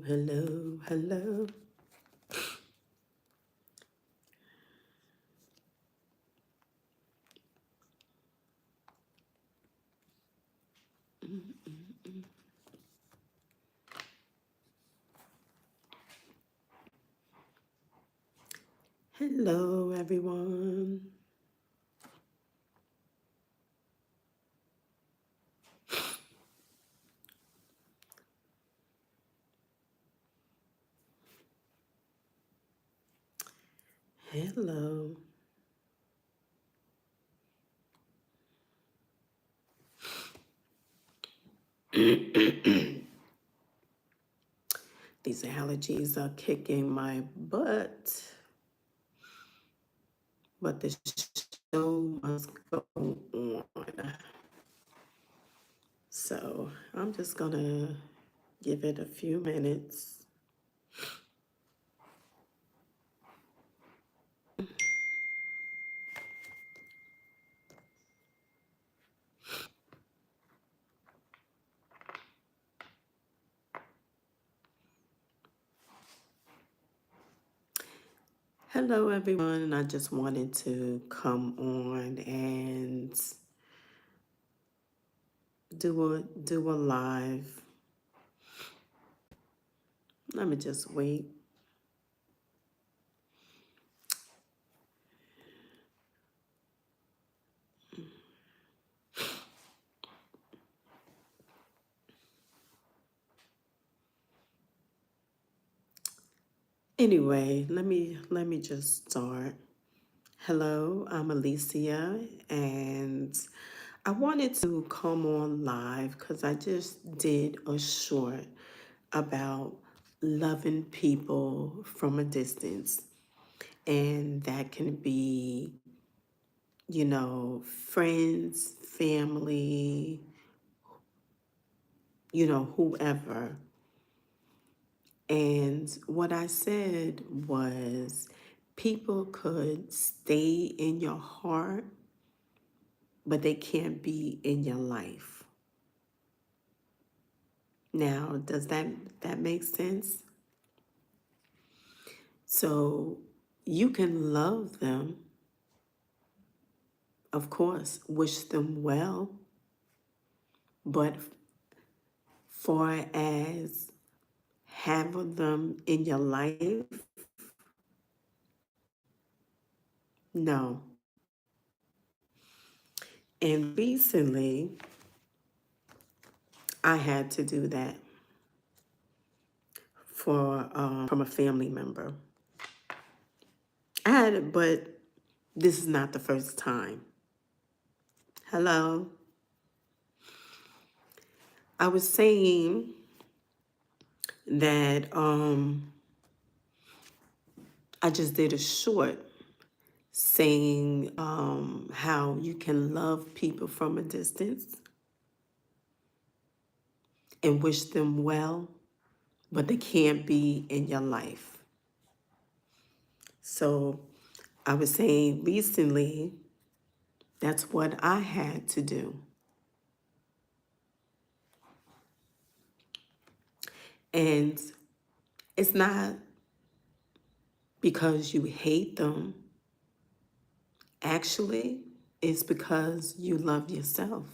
hello, hello. Hello, everyone. Hello. These allergies are kicking my butt, but the show must go on. So I'm just gonna give it a few minutes. Hello, everyone. I just wanted to come on and do a live. Let me just wait. Anyway, let me just start. Hello, I'm Alicia, and I wanted to come on live because I just did a short about loving people from a distance, and that can be, friends, family, whoever. And what I said was people could stay in your heart, but they can't be in your life. Now, does that make sense? So you can love them, of course, wish them well, but far as having them in your life, no. And recently, I had to do that for from a family member. I had it, but this is not the first time. Hello. I was saying that I just did a short saying how you can love people from a distance and wish them well, but they can't be in your life. So I was saying recently, that's what I had to do. And it's not because you hate them. Actually, it's because you love yourself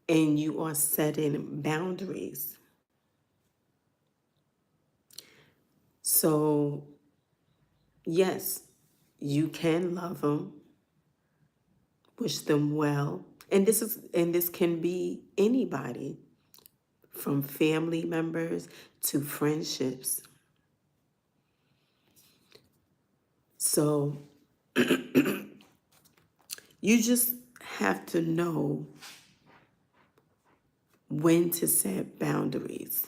and you are setting boundaries. So, yes, you can love them, wish them well. And this can be anybody from family members to friendships. So, you just have to know when to set boundaries.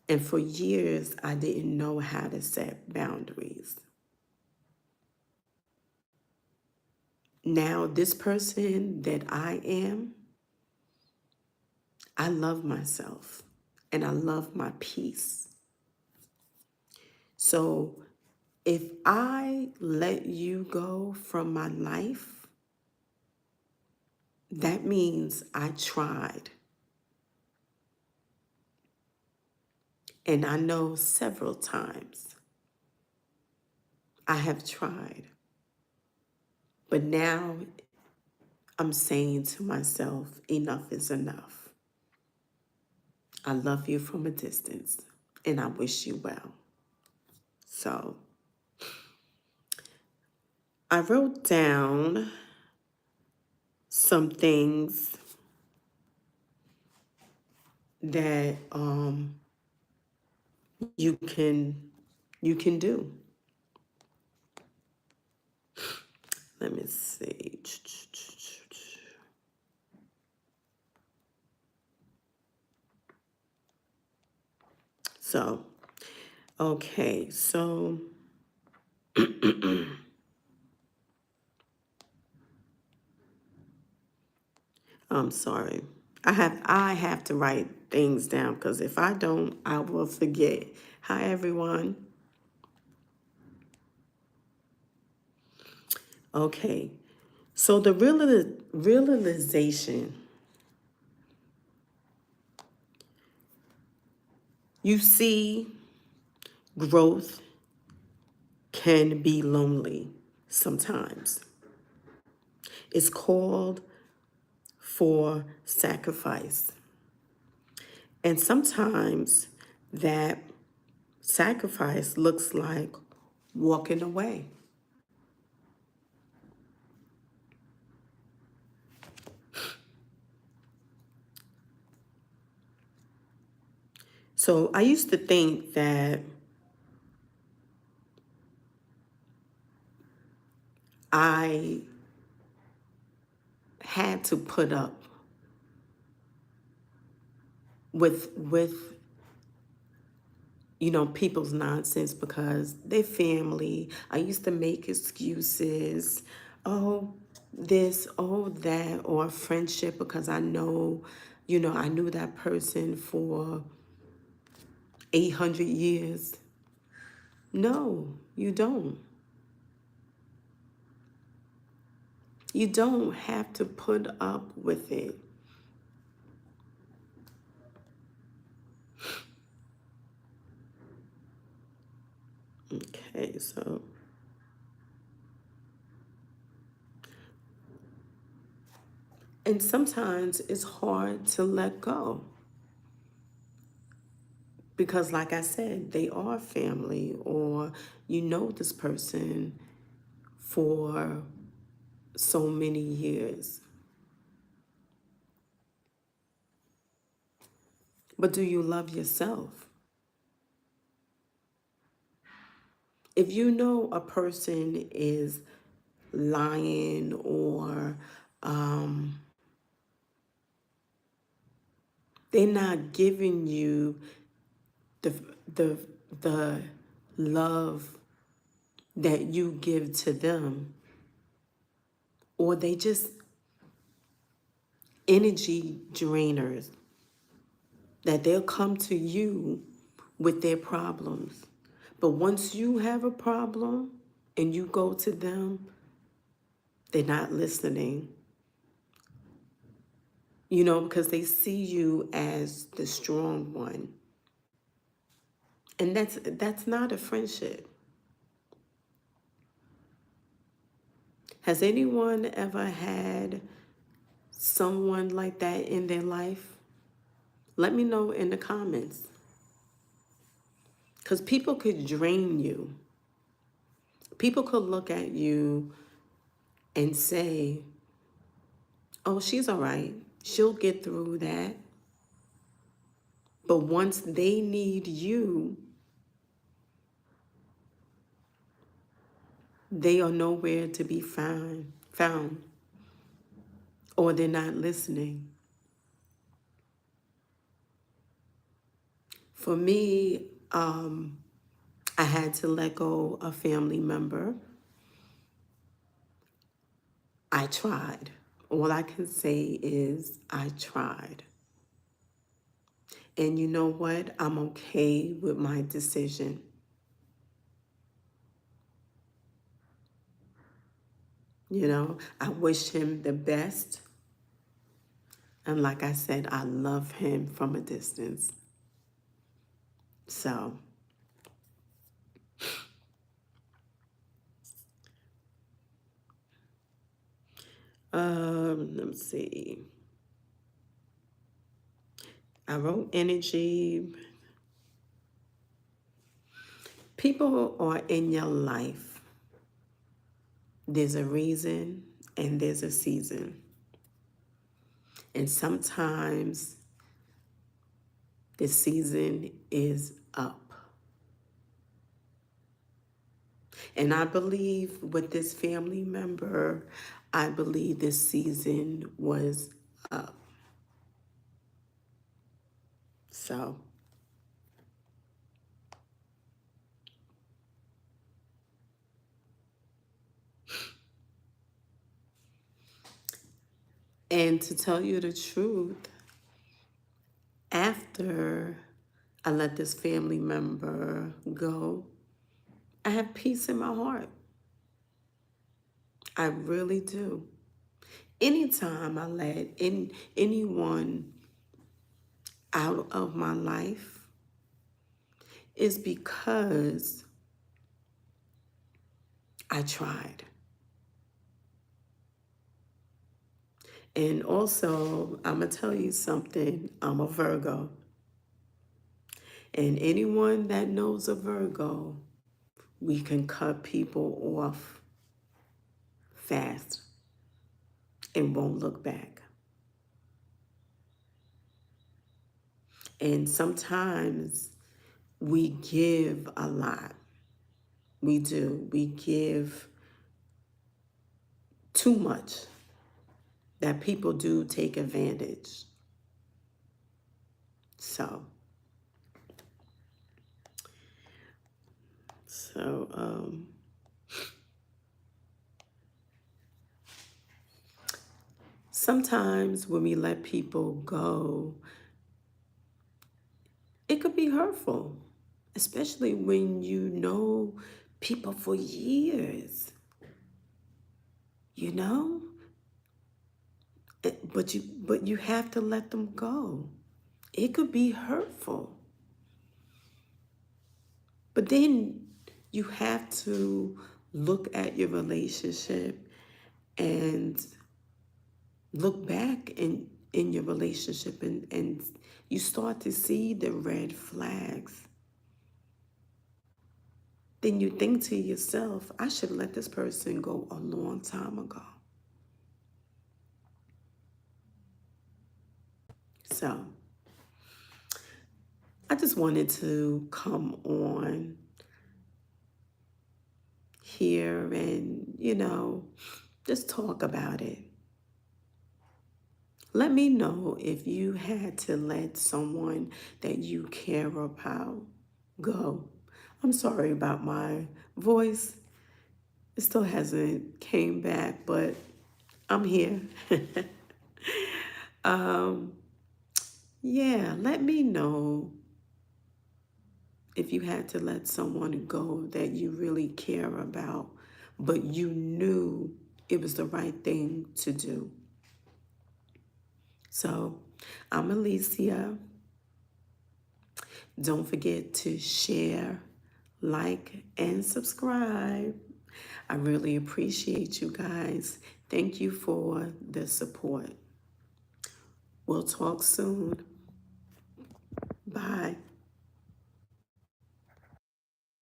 And for years, I didn't know how to set boundaries. Now, this person that I am, I love myself and I love my peace. So if I let you go from my life, that means I tried. And I know several times I have tried, but now I'm saying to myself, enough is enough. I love you from a distance and I wish you well. So I wrote down some things that you can do. Let me see. So, okay, so I'm sorry. I have to write things down because if I don't, I will forget. Hi everyone. Okay. So the realization, you see, growth can be lonely sometimes. It's called for sacrifice. And sometimes that sacrifice looks like walking away. So I used to think that I had to put up with people's nonsense because they're family. I used to make excuses. Oh, this, oh, that, or friendship because I know, I knew that person for 800 years. No, you don't. You don't have to put up with it. Okay, so and sometimes it's hard to let go because, like I said, they are family, or you know this person for so many years. But do you love yourself? If you know a person is lying or they're not giving you the the the love that you give to them, or they just energy drainers, that they'll come to you with their problems. But once you have a problem and you go to them, they're not listening, because they see you as the strong one. And that's not a friendship. Has anyone ever had someone like that in their life? Let me know in the comments. Because people could drain you. People could look at you and say, oh, she's all right. She'll get through that. But once they need you, they are nowhere to be found, or they're not listening. For me, I had to let go a family member. I tried. All I can say is I tried. And you know what? I'm okay with my decision. I wish him the best. And like I said, I love him from a distance. So, let me see. I wrote energy. People are in your life. There's a reason and there's a season. And sometimes the season is up. And I believe with this family member, I believe this season was up. So, and to tell you the truth, after I let this family member go, I have peace in my heart. I really do. Anytime I let anyone out of my life is because I tried. And also, I'm going to tell you something. I'm a Virgo. And anyone that knows a Virgo, we can cut people off fast and won't look back. And sometimes we give a lot. We do. We give too much that people do take advantage. So, so sometimes when we let people go, it could be hurtful, especially when you know people for years, you know? But you have to let them go. It could be hurtful. But then you have to look at your relationship and look back in your relationship and you start to see the red flags. Then you think to yourself, I should let this person go a long time ago. So I just wanted to come on here and, just talk about it. Let me know if you had to let someone that you care about go. I'm sorry about my voice. It still hasn't came back, but I'm here. um, yeah, let me know if you had to let someone go that you really care about, but you knew it was the right thing to do. So, I'm Alicia. Don't forget to share, like, and subscribe. I really appreciate you guys. Thank you for the support. We'll talk soon. Bye.